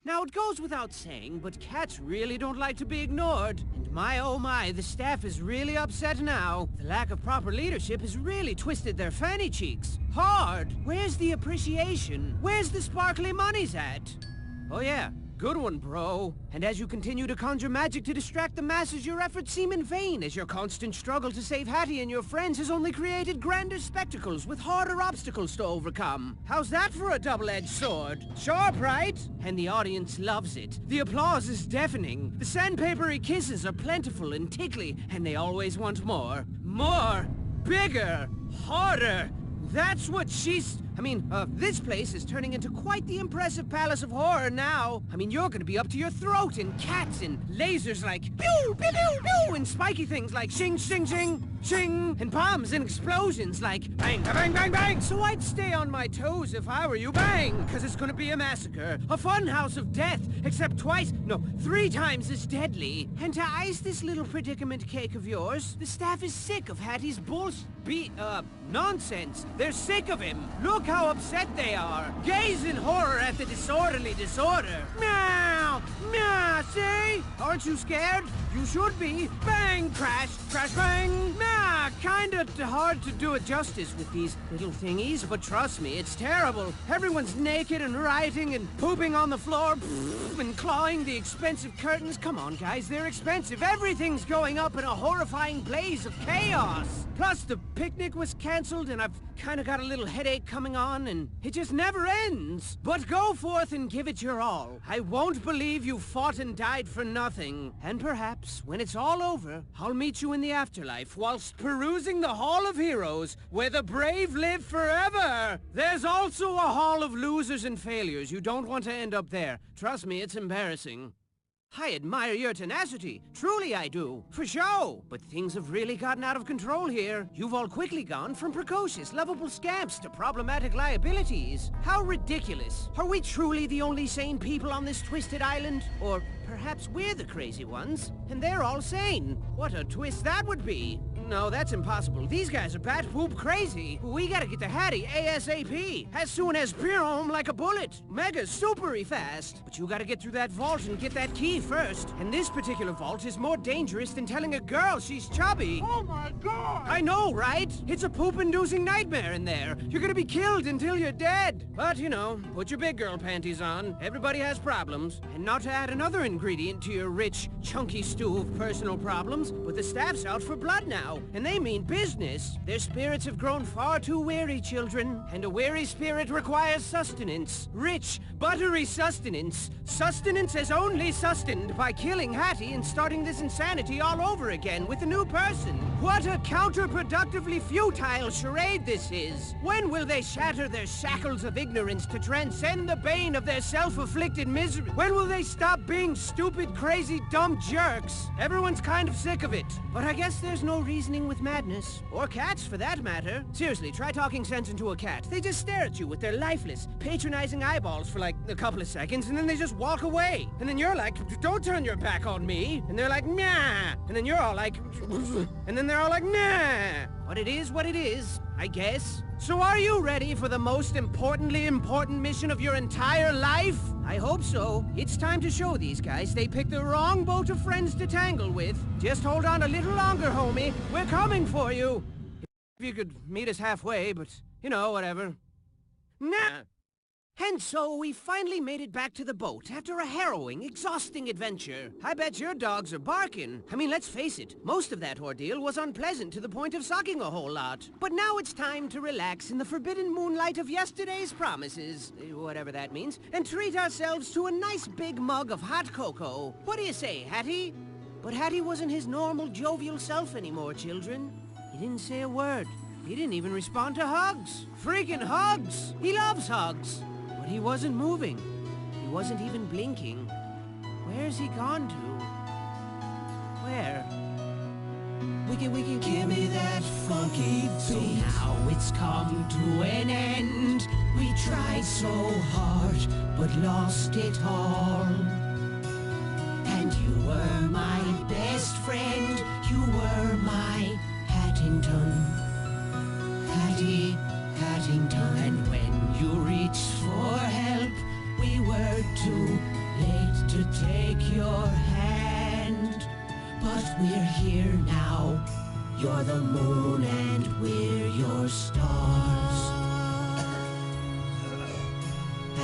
Now, it goes without saying, but cats really don't like to be ignored. And my oh my, the staff is really upset now. The lack of proper leadership has really twisted their fanny cheeks. Hard! Where's the appreciation? Where's the sparkly monies at? Oh yeah, good one, bro. And as you continue to conjure magic to distract the masses, your efforts seem in vain, as your constant struggle to save Hattie and your friends has only created grander spectacles with harder obstacles to overcome. How's that for a double-edged sword? Sharp, right? And the audience loves it. The applause is deafening. The sandpapery kisses are plentiful and tickly, and they always want more. More! Bigger! Harder! That's what this place is turning into quite the impressive palace of horror now. I mean, you're gonna be up to your throat in cats and lasers like pew, pew, pew, pew, and spiky things like shing, shing, shing, shing, and bombs and explosions like bang, bang, bang, bang. So I'd stay on my toes if I were you, bang, because it's gonna be a massacre, a fun house of death, except 3 times as deadly. And to ice this little predicament cake of yours, the staff is sick of Hattie's nonsense. They're sick of him. Look how upset they are. Gaze in horror at the disorderly disorder. Meow! Meow! See? Aren't you scared? You should be. Bang! Crash! Crash! Bang! Meow! Kinda hard to do it justice with these little thingies, but trust me, it's terrible. Everyone's naked and rioting and pooping on the floor and clawing the expensive curtains. Come on, guys, they're expensive. Everything's going up in a horrifying blaze of chaos. Plus, the picnic was cancelled, and I've kinda got a little headache coming on, and it just never ends. But go forth and give it your all. I won't believe you fought and died for nothing. And perhaps, when it's all over, I'll meet you in the afterlife whilst perusing the Hall of Heroes, where the brave live forever. There's also a Hall of Losers and Failures. You don't want to end up there. Trust me, it's embarrassing. I admire your tenacity. Truly I do. For show. But things have really gotten out of control here. You've all quickly gone from precocious, lovable scamps to problematic liabilities. How ridiculous. Are we truly the only sane people on this twisted island? Or perhaps we're the crazy ones, and they're all sane. What a twist that would be. No, that's impossible. These guys are bat poop crazy. We gotta get to Hattie ASAP. As soon as home like a bullet. Mega supery fast. But you gotta get through that vault and get that key first. And this particular vault is more dangerous than telling a girl she's chubby. Oh my god! I know, right? It's a poop-inducing nightmare in there. You're gonna be killed until you're dead. But, you know, put your big girl panties on. Everybody has problems. And not to add another ingredient to your rich, chunky stew of personal problems, but the staff's out for blood now. And they mean business. Their spirits have grown far too weary, children. And a weary spirit requires sustenance. Rich, buttery sustenance. Sustenance is only sustained by killing Hattie and starting this insanity all over again with a new person. What a counterproductively futile charade this is. When will they shatter their shackles of ignorance to transcend the bane of their self-afflicted misery? When will they stop being stupid, crazy, dumb jerks? Everyone's kind of sick of it. But I guess there's no reasoning with madness. Or cats, for that matter. Seriously, try talking sense into a cat. They just stare at you with their lifeless, patronizing eyeballs for like a couple of seconds, and then they just walk away. And then you're like, don't turn your back on me. And they're like, nah. And then you're all like, and then they're all like, nah. But it is what it is, I guess. So are you ready for the most importantly important mission of your entire life? I hope so. It's time to show these guys they picked the wrong boat of friends to tangle with. Just hold on a little longer, homie. We're coming for you. If you could meet us halfway, but, you know, whatever. Nah. And so we finally made it back to the boat after a harrowing, exhausting adventure. I bet your dogs are barking. I mean, let's face it, most of that ordeal was unpleasant to the point of sucking a whole lot. But now it's time to relax in the forbidden moonlight of yesterday's promises, whatever that means, and treat ourselves to a nice big mug of hot cocoa. What do you say, Hattie? But Hattie wasn't his normal, jovial self anymore, children. He didn't say a word. He didn't even respond to hugs. Freaking hugs! He loves hugs. But he wasn't moving. He wasn't even blinking. Where's he gone to? Where? Wiki, give me that funky beat. So now it's come to an end. We tried so hard, but lost it all. And you were my best friend. You were my Hattington. Hattie, Hattington. and when you reached for help, we were too but we're here now. You're the moon and we're your stars.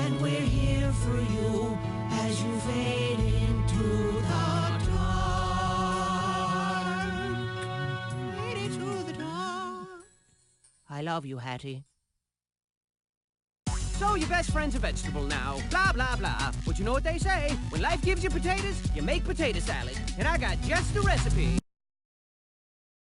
And we're here for you as you fade into the dark. Fade into the dark. I love you, Hattie. So your best friend's a vegetable now, blah, blah, blah. But you know what they say? When life gives you potatoes, you make potato salad. And I got just the recipe.